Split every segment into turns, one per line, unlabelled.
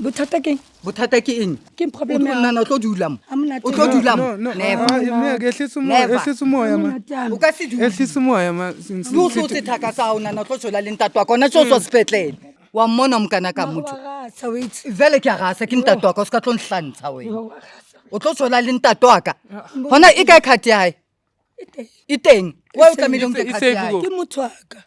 Bothata ke eng? Ke problem ya
nana o tlo dula mo. O tlo
tlo
dula mo. Never.
Ehlisa umoya ma.
O ka se dule.
Ehlisa umoya ma.
Lo so se thaka sa hao nana o tlo tshola le ntate wa ka. Ona tso sepetlele. Wa mmona mokana ka motho. Vele ke a rasa ke ntate wa ka o ska tlo nhlantsha wena. O tlo tshola le ntate wa ka. Hona e ka card ya hae. E teng. Wa o tlamehile nke card ya hae.
Ke motho wa ka.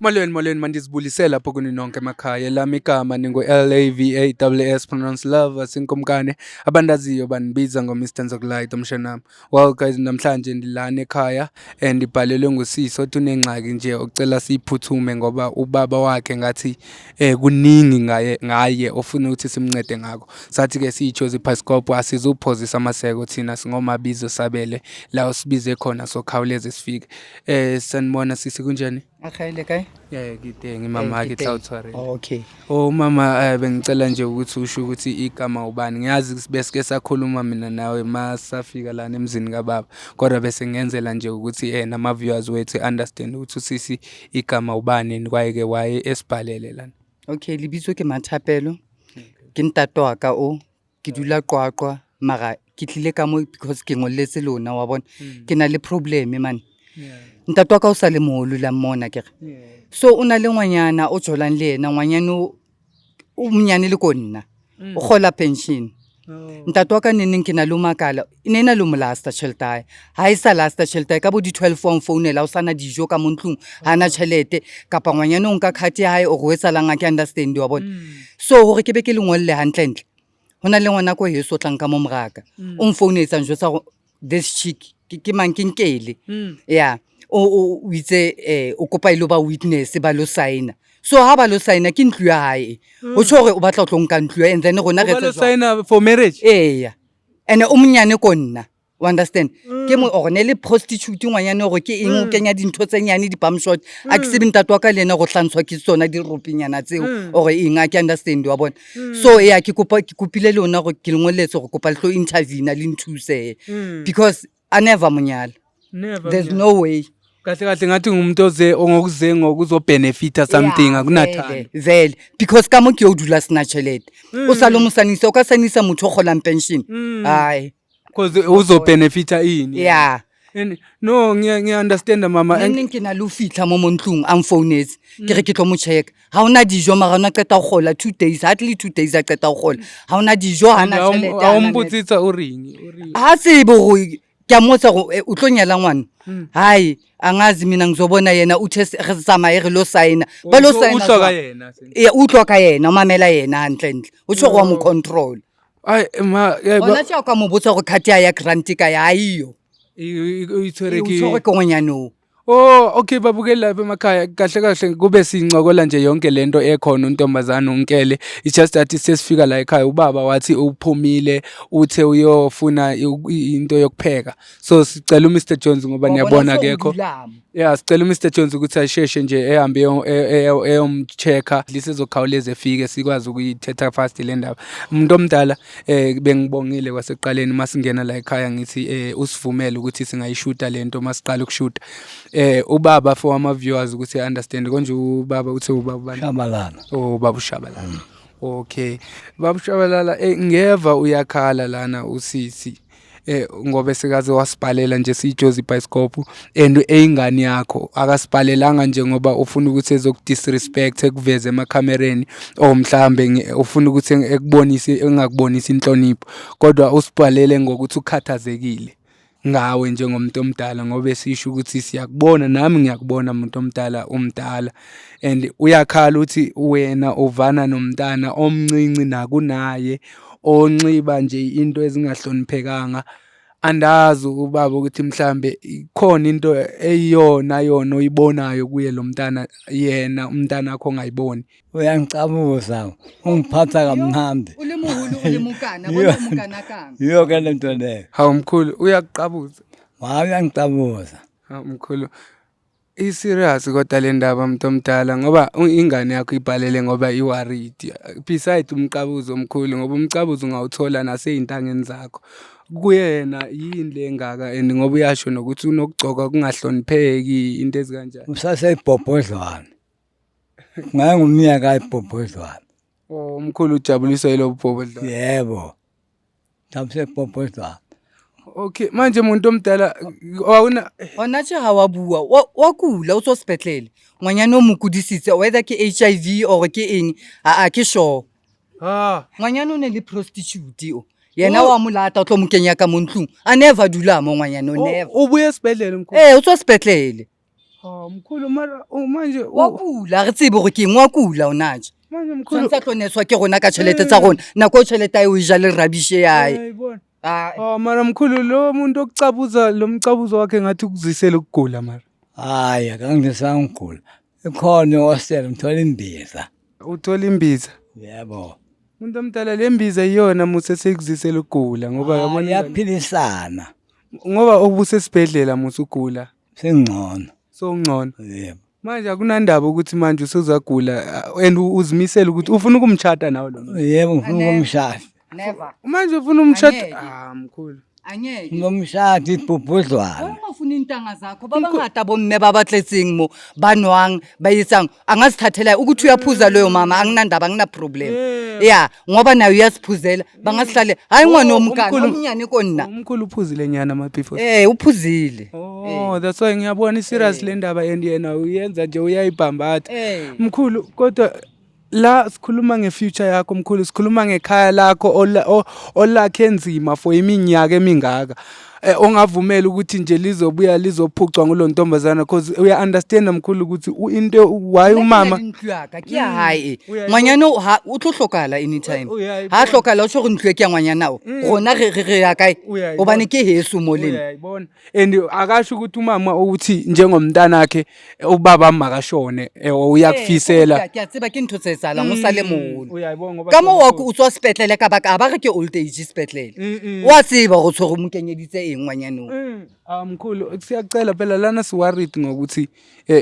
Molweni mandisibulisela lapho kuni nonke emakhaya lami igama ningo-LAVAWS pronounce love asinkomkane abandaziyo banibiza ngo-Mr Nzokulayita umshanami. Well guys, namhlanje ndilana ekhaya and ndibhalelwe nguSiso tunengxaki nje ucela siphuthume ngoba ubaba wakhe ngathi kuningi ngaye ofuna ukuthi simncede ngako. Sathi ke siyichozi iPascope asizuphozisa amaseko thina singomabizo sabele la usibize khona sokhawuleze sifike. Sanibona sisi kunjani?
Akhayile kai?
Yeah, ngidenge mama ke Southwari.
Okay.
Oh mama bengicela nje ukuthi usho ukuthi igama ubani. Ngiyazi besike sakhuluma mina nawe masafika la emzini kaBaba. Kodwa bese ngenzela nje ukuthi nama viewers wethu understand ukuthi usisi igama ubani kwaye ke waye esibhalele lana.
Okay, libitso ke Mathapelo. Ke ntate wa ka o. Ke dula Qwaqwa mara ke tlile ka mo because ke ngolletse lona wa bona. Ke na le problem man.
Yeah.
Ntate wa ka o sa le moholo la mona ke. So o na le ngwanyana o tsholang le yena ngwanyana o mnyane le ko nna. O khola pension. Ntate wa ka neng ke na le makala. Ne na le molasta tšhelete. Ha e sa lasta tšhelete ka bo di 12 phone la o sana dijo ka montlung. Hana tšhelete kapa ngwanyana o nka card ya hae o go etsalang a ke understand wa bona. So hore ke be ke le ngolle hantle. Hona le ngwana ko heso tlang ka mo moraka. O mfounetsa njo sa this chick ke mang ke nkele. Yeah. O itse o kopa ile ba witness ba lo signa. So ha ba lo signa ke ntlu ya hae. O tshore o batla tlo nka ntlu and then rona re
tsa signa for marriage.
Yeah. And o mnyane ko nna. You understand? Ke mo o ne le prostitute ngwanyane go ke eng o kenya dintho tse nyane di bum shot. A ke se bintate wa ka lena go tlantswa ke tsona di ropinyana tseo o re eng a ke understand wa bona. So yeah ke kopile lona go ke lengoletse go kopa le tlo interview na le nthuse because I never munyala.
Never.
There's no way.
Kahle ngathi ngumuntu ongokuze ngokuzobhenefita something akunathanda.
Vele because ka mo ke o dula sina tšhelete. O sa lo mosanisa o ka sanisa motho o golang pension. Ai.
Because uzobhenefita ini.
Yeah.
And no ngiya understand mama
neng ke na le fitla mo montlung am phones ke re ke tlo mo check ha ona dijo mara ona qeta go gola 2 days hardly 2 days a qeta go gola ha ona dijo hana tšhelete
a umbutsitsa o reng
ha se bo ke motsa go o tlo nyala ngwana hai angazi mina ngizobona yena uthe re tsamaye re lo signa ba lo signa
utloka yena
utloka yena mamela yena hantle o tsho go mo control
ai ma
ona tsa ka mo botsa go card ya grant ka ya hiyo
uyitshwereke
ngonyano.
Oh okay babukela lapha emakhaya kahle kube sincokola nje yonke lento ekhona untombazana unkele it's just that sesifika la ekhaya ubaba wathi uphumile uthe uyofuna into yokupheka so sicela uMr Jones ngoba niyabona akekho yeah sicela uMr Jones ukuthi asheshe nje ehambe eyomchecka lisezokhawuleza efike sikwazi ukuyithetha fast le ndaba umuntu omdala bengibongile kwaseqaleni masingena la ekhaya ngithi usivumele ukuthi singayishuta lento masiqala ukushuta ubaba for ama viewers ukuthi understand konje ubaba uthe ubaba
Shabalala.
Oh baba Shabalala. Okay. Baba Shabalala ngeva uyakhala lana usisi. Ngobe sekaze wasibhalela nje siyijozi iPascope and eyingane yakho akasibhalelanga nje ngoba ufuna ukuthi ezokudisrespect ekuveze emakhamereni o mhlambe ufuna ukuthi ekubonise engakubonisa inhlonipho kodwa usibhalele ngokuthi ukhathazekile ngawe njengomuntu omdala ngoba esisho ukuthi siyakubona nami ngiyakubona umuntu omdala umdala and uyakhala uthi wena uvana nomntana omncinci nakunaye onxiba nje into ezingahloniphekanga andazi ubaba ukuthi mhlambe ikhona into eyiyona oyibonayo kuye lo mntana yena umntana wakho ongayiboni
Uyangicabuza ungiphatha kamnandi
Ulimuhulu ulimukana bona umukana kanga
Yiyo ke lento leyo
hawu mkhulu uyakuqabuza
uyangicabuza
hawu mkhulu serious kodwa le ndaba umuntu omdala ngoba ingane yakho ibhalele ngoba iworried beside umqabuzo omkhulu ngoba umqabuzo ungawuthola naseyintangeni zakho kuyena yini lengaka and ngoba uyasho nokuthi unokugcoka kungahlonipheki into ezikanjani
usaseyibhobhodlwana ngangumnyaka ayibhobhozwana.
Oh umkhulu ujabuliswa yilo bhobhodla.
Yebo. Tamse bhobhozwana.
Okay manje umuntu omdala awuna
Hona tje ha wa bua. Wa kula o tswa sepetlele. Ngwanyana o mo kudisitse whether ke HIV or ke eng a ke sure. Ngwanyana o ne le prostitute o. Yena wa molata o tlo mo kenya ka montlung. A never dula mo ngwanyana o never.
ubuye esibhedlela umkhulu.
O tswa sepetlele.
Mkhulu mara manje
Wa kula re tsebe gore ke eng wa kula o naje.
manje mkhulu
Tsa tloneswa ke rona ka tšhelete tsa rona. Nako tšhelete ayi o ja le rabishe yae.
ayibona.
Ah
Mara mkhulu lo muntu okucabuza lo mcabuzo wakhe ngathi ukuzisela ukugula mara.
Hayi akangisangigula. Ikhona hostel ngithola imbiza.
Uthola imbiza.
Yebo.
Umuntu omdala lembiza iyona musa sekuzisela ukugula ngoba yabona
Yaphilisana.
ngoba obuse sibhedlela musa ugula.
Sengcono.
So ungcono.
Yebo.
Manje akunandaba ukuthi manje usuzagula and uzimisela ukuthi ufuna ukumchata nawe lo.
Yebo ngifuna ukumshada.
never.
Manje ufuna umchata
Angeke.
mkhulu.
Angeke.
Ngomshada ibhobhozwana.
Ungafuna intanga zakho babangata bomme babatletseng mo banwang bayetsang angasithathela ukuthi uyaphuza loyo mama anginandaba angina problem. Yeah ngoba nayo uyasiphuzela bangasihlale hayi ngwana omkani omnyane konna.
Umkhulu uphuzile nyana amabhifo.
Uphuzile.
Oh that's why ngiyabona serious le ndaba and yena uyenza nje uyayibhambatha. Mkhulu kodwa la sikhuluma ngefuture yakho mkhulu sikhuluma ngekhaya lakho olakhe enzima for iminyaka emingaka ongavumela ukuthi nje lizobuya lizophucwa ngulo ntombazana because uya understand mkhulu ukuthi into why umama
ke hae ngwanyana o tlo hlokala anytime ha hlokala o tshwe go ntlo ke ngwanyana o gona re ya kae o bane ke hesu moleni
uyayibona and akasho ukuthi umama uthi njengomntana wakhe ubaba makashone uyakufisela
ke a tseba ke ntho tse sala mo sale moholo
uyayibona ngoba
ka mo wa go utswa sepetlele ka baka ba re ke old age sepetlele wa tseba go tshwere mo kenyeditse ngwanyanong
mkhulu siyacela phela lana siworried ngokuthi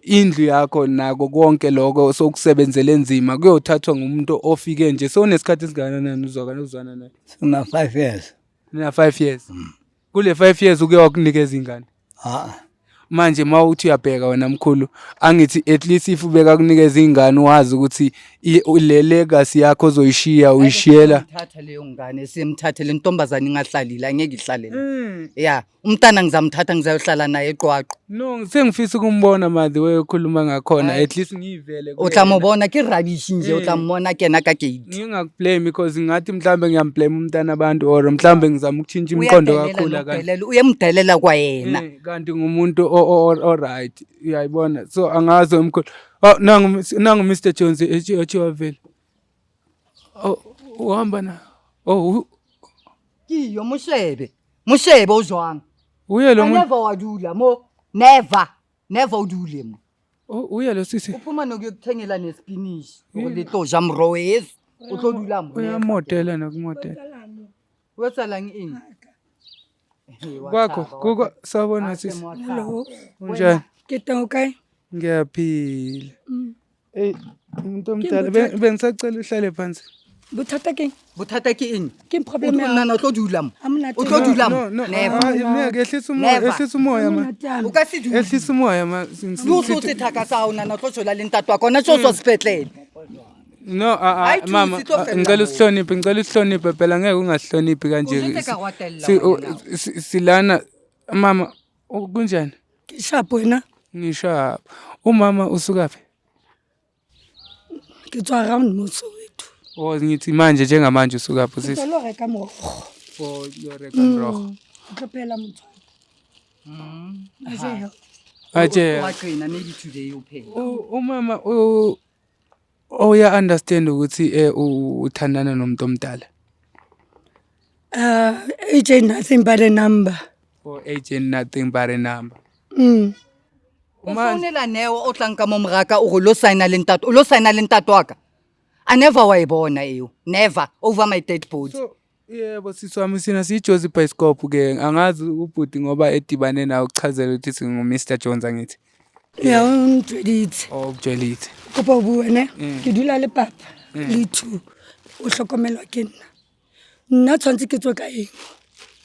indlu yakho nako konke lokho sokusebenzela enzima kuyothathwa ngumuntu ofike nje sonesikhathi singakanani uzwana naye
Sina 5 years.
na 5 years kule 5 years uke wakunikeza ingane manje mawuthi uyabheka wena mkhulu angithi at least if ubeka kunikeza ingane wazi ukuthi le legacy yakho ozoyishiya uyishiyela
thatha leyo ngane siyemthathele intombazana ingahlalile angeke ihlalela yeah umntana ngizamthatha ngizayohlala naye eqwaqo
no sengifisa ukumbona madhi wekhuluma ngakhona at least ngiyivele
o tla mo bona ke rubbish nje o tla mmona kena ka gate
ngingakublame because ngathi mhlambe ngiyamblame umntana abantu or mhlambe ngizama ukutshintsha imikondo kakhulu
kanti uyemdelela kwayena
kanti ngumuntu all right uyayibona so angazi umkhulu nangu Mr Jones echiwa vele uhamba na
kiyo moshebe o jwang
uye lo muntu
never wadula mo never udule mo
uye lo sisi
uphuma nokuyokuthengela nespinach letlo jamroes o tlo dula mo
uyamodela nakumodela
wetsala ngini
kwakho kuko sabona sisi unjani
Ke teng kae?
ngiyaphila umuntu omdala bengisacela uhlale phansi
Bothata ke eng?
ke problem ya nna o tlo dula mo o tlo dula mo
never ehlisa umoya ma
o ka se dula
ehlisa umoya ma
lo so se thaka sa ona na tlo tshola le ntatwa kona tso so sepetlele
no mama ngicela usihloniphe phela ngeke ungasihloniphi kanje silana mama kunjani
Ke sharp wena.
ngishapha umama usukaphi
Ke tswa around mo Soweto.
ngithi manje njengamanje usukaphi
Ke
sisi
lo reka morogo.
yoreka mrogo
Ke phela motho.
aje
waqina maybe today uphela
umama uya understand ukuthi uthandana nomuntu omdala
AJ nothing but a number.
agent nothing but a number
o founela neo o tlanka mo moraka o go lo signa le ntato waka I never wa ibona eo never over my dead body
so yebo sisi wami sina siyiJozi Bioscope ke angazi ubhuti ngoba edibane nawe ukuchazela ukuthi singu Mr Jones angithi
Ya untweditse.
ukutshelithi
Kopa bua ne. Ke dula le papa le two. O hlokomelwa ke nna. Nna tshwantse ke tswe ka eng?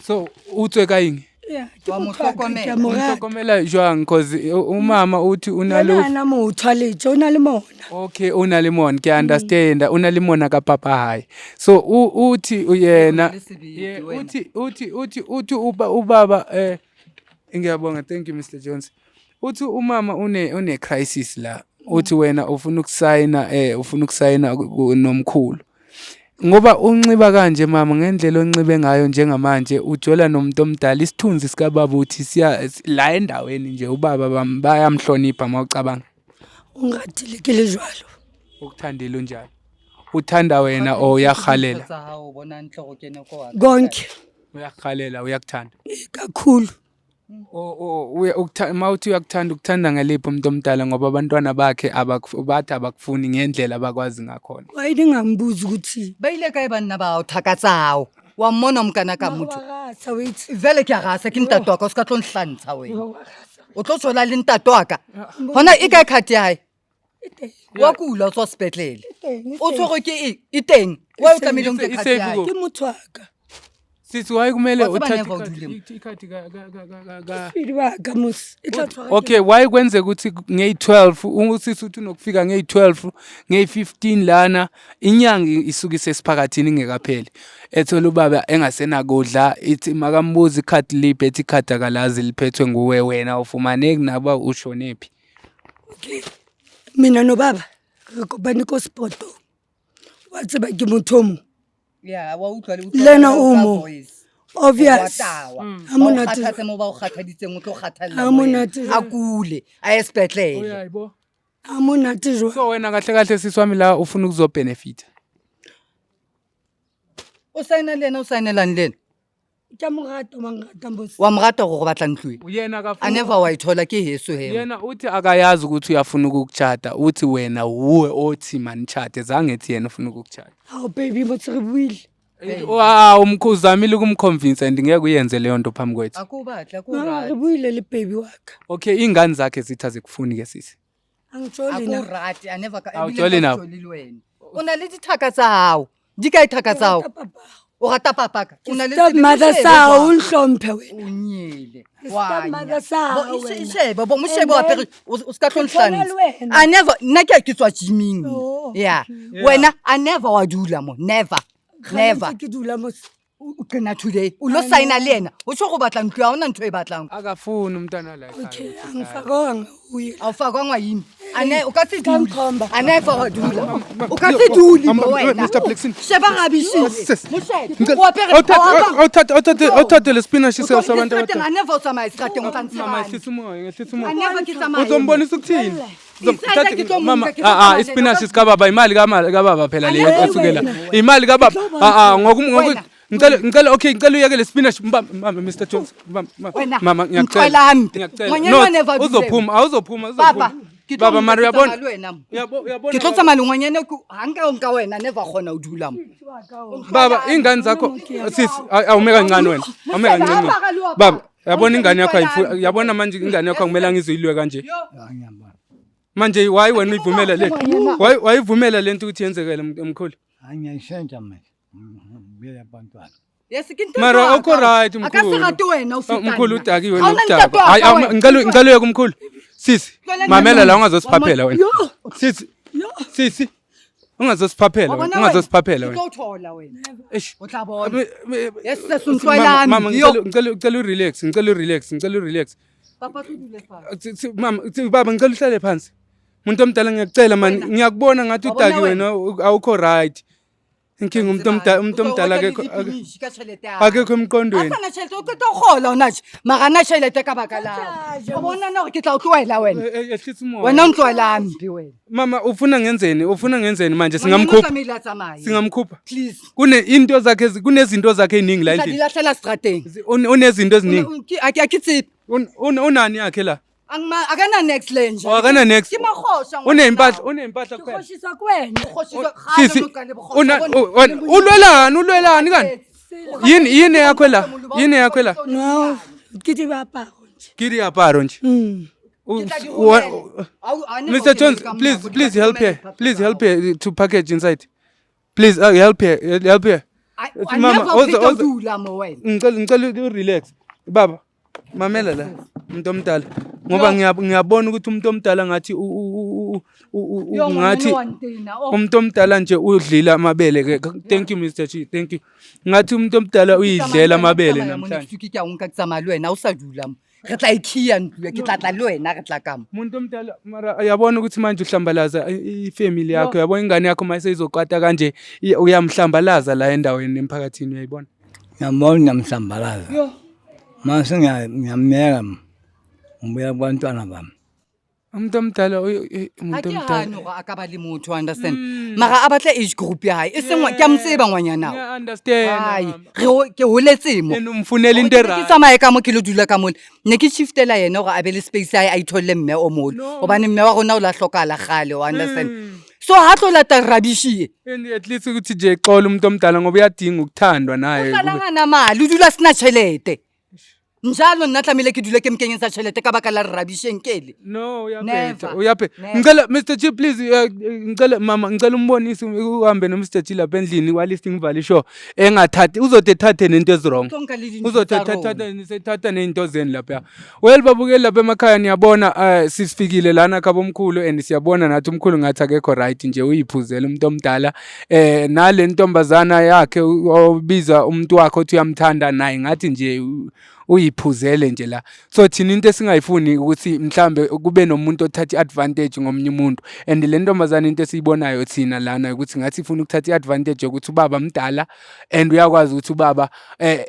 so utswe ka eng
Yeah,
Wa mo hlokomela.
ke a mo rata.
Hlokomela jwang cause umama uthi
Yena
unalo
ana mo tshwaletse o na le mona.
okay una le mona ke understand una le mona ka papa hayi so uthi uyena yeah, uthi ubaba ngiyabonga thank you Mr Jones uthi umama une crisis la uthi wena ufuna ukusayina nomkhulu ngoba unciba kanje mama ngendlela oncibe ngayo njengamanje ujola nomuntu omdala isithunzi sika baba uthi siya la endaweni nje ubaba bayamhlonipha mawucabanga
Ungadilekile jwalo.
ukuthandela unjani uthanda wena uyakhalela
Ubona inhloko kena kwa.
Konke
uyakhalela uyakuthanda
kakhulu.
mawuthi ukuthanda ngaliphi umuntu omdala ngoba abantwana bakhe bathi abakufuni ngendlela abakwazi ngakhona
Wayini ngambuza ukuthi
Ba ile kae banna ba o thakatsao. Wa mmona mokana ka motho.
Warasa wait.
Vele ke a gasa ke ntato wa ka o ska tlo nhlantsha wena. O tlo tshola le ntato wa ka. Hona e kae khati ya hae? Wa kula o tswa sepetlele. O tshwere ke e teng. Wa o tlamehile nke khati ya hae.
Ke motho wa ka.
sithi why kumele
Wa tseba
uthathe
never udulile.
ikhathi
Fili wa ka mos.
okay why kwenze ukuthi nge12 usisi uthi unokufika nge12 nge15 lana inyanga isuka isesiphakathini ingekapheli ethola ubaba engasenakudla ithi makambuza ikhadi libe ethi ikhadi akalazi liphethwe nguwe wena ufumaneki naba ushonephi
Okay. Mina no baba. Re kopane ko sport. Wa tseba ke motho mo.
Yeah, wa utlwa le
Lena umo. Obvious.
Amona tse mo ba o kgathaditseng o tlo kgathalla.
Amonate.
A kule a espetlele.
uyayibo
Amonate jwa.
so wena kahle kahle siswami la ufuna ukuzobenefit
O signa lena o signelani lena.
Ke morata mangata mbos.
Wa mrata go batla ntlo e.
yena
A
kafuna
never wa ithola ke heso he.
yena uthi akayazi ukuthi uyafuna ukukuchata uthi wena uwe othi manichate zange ethi yena ufuna ukukuchata
Hawu baby motse re buile.
wow umkhuzamile ukumconvince and ngeke uyenze leyo nto phambi kwethu
Akubahle
Re buile le baby wa ka.
okay ingane zakhe zithi azikufuni ke sisi
Angitsholi na.
akurati a never ka
Awutsholi nawo.
Una le dithaka tsa hao. Di ka ithaka tsa hao. O rata papa ka. Una le
Stop mother sa o nhlompe wena.
unyele.
Stop mother sa
Bo
wena.
ishebe bo moshebe wa pere o ska tlo
Ke
nhlanisa.
tshwana le wena.
I never nna ke ke tswa gyming.
Oh,
Yeah. Wena I never wa dula mo. Never. Never.
Ke dula mos.
O kena today. O lo signa le yena. O tsho go batla ntlo ya ona ntho e batlang.
akafuni umntwana la
Okay, angifakanga uye.
Awufakwa ngwayini. Ane o ka se dula.
Kamkhomba.
Ane fa wa dula. O ka se dula mo wena.
Mr. Blixen.
Sheba ngabi shi.
Sis.
Moshebe. O apere.
awuthathe le spinach sabantu
I never saw my strateng o tantse
mama
bana.
ehlisa umoya ehlisa
I
umoya
never kiss my.
uzombonisa ukuthini
Isandla ke tlo
mama
muka, ke tlo kama
ispinach
lena.
sikababa imali kababa phela le
Ane
esukela
wena.
imali kababa
Wena.
ngicela okay ngicela uyeke le spinach mama Mr Jones
Wena,
mama
mthwala
ngiyacela
mbi. Ngwanyana wa never do
uzophuma awuzophuma
Papa, ke tlo
baba mara
nketsa
uyabona
le wena mo.
uyabona
Ke tlo tsamaya le ngwanyana ko hanka o nka wena never khona o dula mo.
baba ingane zakho sis awume kancane wena awume kancane baba yabona ingane yakho yabona manje ingane yakho kumele angizuyilwe kanje manje why wena uyivumela le why wayivumela lento ukuthi yenzekele emkhulu
Angiyishentsha manje. Ngibuyela abantwana.
Yes ke nto.
mara okho right
Aka se
mkhulu
rate wena o fitana.
umkhulu udakiwe
Awuna
nokudaba
ntato
hayi
wakho wena.
ngicela uyeke umkhulu sisi
Hlwela
mamela la
nami.
ungazosiphaphela wena
Yo.
sisi ungazosiphaphela wena
Wabona
ungazosiphaphela
wena.
wena
Ke tlo thola wena.
eish
O tla bona. Yes
Mama,
sesuntlwelani.
mama ngicela urelax ngicela urelax
Papa ke dule fa.
mama baba ngicela uhlale phansi umuntu omdala ngiyacela man ngiyakubona ngathi
Wabona
udaki wena awukho right inkinga umuntu omdala akekho emqondweni
Asana tšhelete o ke tlo gola ona tše mara na tšhelete ka baka la o bona na gore ke tla o tloela wena
ehlisa umoya
wena o ntloela mpi wena
mama ufuna ngenzeni manje
Ngwanyana o tlamehile a tsamaye.
singamkhupha
Please
kunezinto zakhe eningi la
tla di
endlini
lahlela strateng
unezinto eziningi
a ke tsebe
unani yakhe la
akana next lane nje
akana next
ke magosha
unempahla kuphela
Khoshisa kwena.
sisi ulwelani kani yini yakho la
No, ke di baparo nje.
ke diaparo nje Mr Jones please help her to package inside please help her mama
dula mo wena
ngicela urelax baba mamela la umuntu omdala ngoba ngiyabona ukuthi umuntu omdala ngathi ngathi umuntu omdala nje udlila amabele ke. Thank you Mr. Chi, thank you. Ngathi umuntu omdala uyidlela amabele namhlanje.
Ke a nka tsamaya le wena o sa dula mo re tla ikhiya ntlo ke tla le wena re tla kamo
Umuntu omdala mara uyabona ukuthi manje uhlambalaza ifamily yakho, uyabona ingane yakho mase izoqata kanje uyamhlambalaza la endaweni emphakathini, uyayibona.
Ngiyambona ngiyamhlambalaza. Mase ngiyamyeka ngibuya kubantwana bami.
Umuntu omdala
ha ke hano ga ka ba le motho understand mara a batla age group ya hae e sengwe ke a mtseba ngwanyana
I understand.
ai ke holetse mo
Umfunela into
ke
right.
tsamaye ka mo ke lo dula ka mole ne ke shiftela yena gore a be le space ya a ithole mme o mole obane mme wa rona o la hlokala gale o understand so ha tlo lata rabishi
And at least ukuthi nje xola umuntu omdala ngoba uyadinga ukuthandwa naye.
usalangana mali o dula sina chelete njalo nna tlamile ke dule ke mkenyetsa tšhelete ka baka la rabisheng kele
No,
Never.
uyaphe. Ngicela Mr. G please ngicela mama ngicela umbonise uhambe no Mr. G lapha endlini wa listing valley show engathathi uzothi ethathe nento ezwrong. Uzothatha nento zeni lapha. Well babukeli lapha emakhaya niyabona sisifikile lana khabo omkhulu and siyabona nathi umkhulu ngathi akekho right nje uyiphuzela umuntu omdala nale ntombazana yakhe obiza umuntu wakhe othi uyamthanda naye ngathi nje uyiphuzele nje la. So thina into esingayifuni ukuthi mhlambe kube nomuntu othatha advantage ngomnye umuntu and le ntombazana into esiyibonayo thina lana ukuthi ngathi ifuna ukuthatha advantage ukuthi ubaba mdala and uyakwazi ukuthi ubaba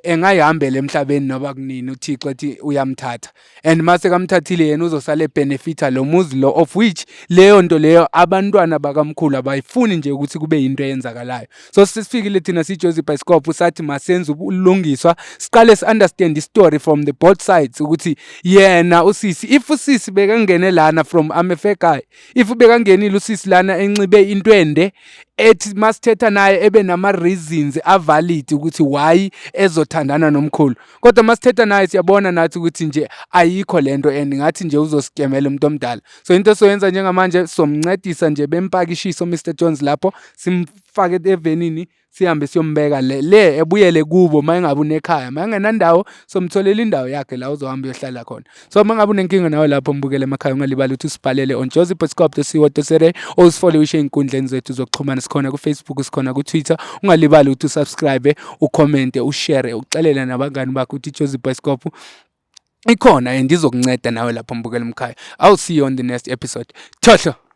engayihambele emhlabeni noba kunini uThixo ethi uyamthatha and mase kamthathile yena uzosala benefita lo muzi lo of which leyo nto leyo abantwana bakamkhulu abayifuni nje ukuthi kube into eyenzakalayo. So sisifikile thina siJoseph Bioscope sathi masenze ubulungiswa siqale understand the story from the both sides ukuthi yena usisi if usisi bekangene lana from amefekai if bekangenile usisi lana encibe intwende ethi masithetha naye ebe nama reasons avalid ukuthi why ezothandana nomkhulu kodwa masithetha naye siyabona nathi ukuthi nje ayikho lento and ngathi nje uzosikemela umuntu omdala. So into soyenza njengamanje somncedisa nje bempakishiso Mr Jones lapho simfake evenini sihambe siyombeka le ebuyele kubo mayingabe unekhaya mayengenandawo somtholela indawo yakhe la uzohamba uyohlala khona. So mangabe unenkinga nawe lapho mbukele emakhaya ungalibali ukuthi usibhalele on josephbioscope.co.za or usifollow inkundleni zethu zokuxhumana sikhona ku Facebook sikhona ku Twitter. Ungalibali ukuthi usubscribe ucommente ushare uxelele nabangani bakho ukuthi Joseph Bioscope ikhona and izokunceda nawe lapho mbukele emakhaya. I'll see you on the next episode. Ciao.